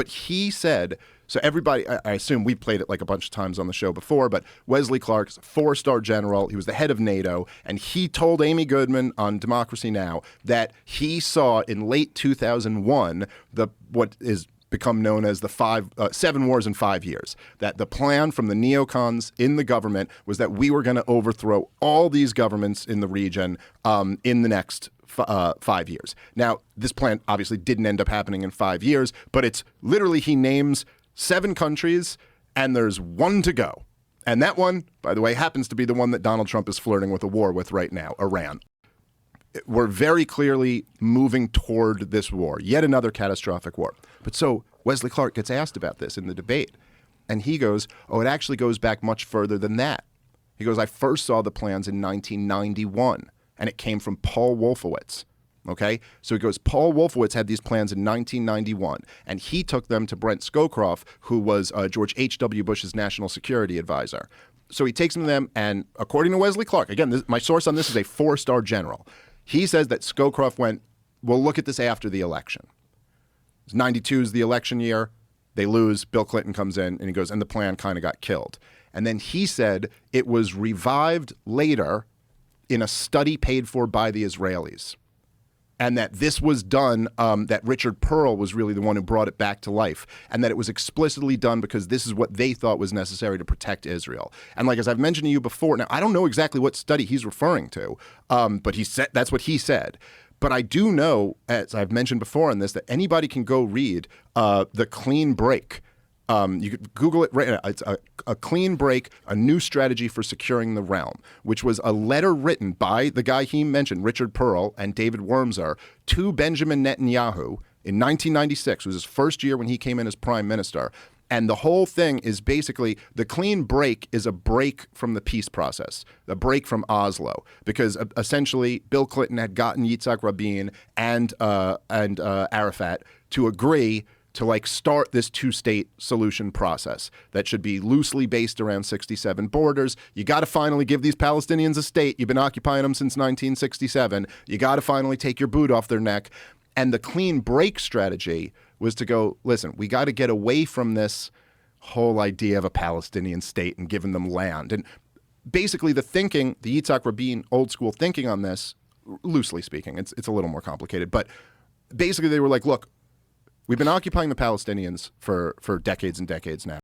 But he said, so everybody, I assume we've played it like a bunch of times on the show before, but Wesley Clark's a 4-star general. He was the head of NATO, and he told Amy Goodman on Democracy Now! That he saw in late 2001 what is become known as the 7 wars in 5 years, that the plan from the neocons in the government was that we were going to overthrow all these governments in the region in the next 5 years. Now, this plan obviously didn't end up happening in 5 years, but it's literally he names 7 countries and there's 1 to go. And that one, by the way, happens to be the one that Donald Trump is flirting with a war with right now, Iran. We're very clearly moving toward this war, yet another catastrophic war. But so Wesley Clark gets asked about this in the debate, and he goes, oh, it actually goes back much further than that. He goes, I first saw the plans in 1991, and it came from Paul Wolfowitz. Okay? So he goes, Paul Wolfowitz had these plans in 1991, and he took them to Brent Scowcroft, who was George H.W. Bush's national security advisor. So he takes them to them, and according to Wesley Clark, again, my source on this is a 4-star general. He says that Scowcroft went, we'll look at this after the election. 92 is the election year. They lose. Bill Clinton comes in, and he goes, and the plan kind of got killed. And then he said it was revived later in a study paid for by the Israelis. And that this was done, that Richard Pearl was really the one who brought it back to life, and that it was explicitly done because this is what they thought was necessary to protect Israel. And like, as I've mentioned to you before, now I don't know exactly what study he's referring to, but he said that's what he said. But I do know, as I've mentioned before on this, that anybody can go read The Clean Break. You could Google it right now. It's a clean break, a new strategy for securing the realm, which was a letter written by the guy he mentioned, Richard Pearl and David Wormser, to Benjamin Netanyahu in 1996. It was his first year when he came in as prime minister. And the whole thing is basically the clean break is a break from the peace process, a break from Oslo, because essentially Bill Clinton had gotten Yitzhak Rabin and Arafat to agree to like start this 2-state solution process that should be loosely based around 67 borders. You got to finally give these Palestinians a state. You've been occupying them since 1967. You got to finally take your boot off their neck. And the clean break strategy was to go, listen, we got to get away from this whole idea of a Palestinian state and giving them land. And basically the thinking, the Yitzhak Rabin old school thinking on this, loosely speaking, it's a little more complicated, but basically they were like, look, we've been occupying the Palestinians for decades and decades now.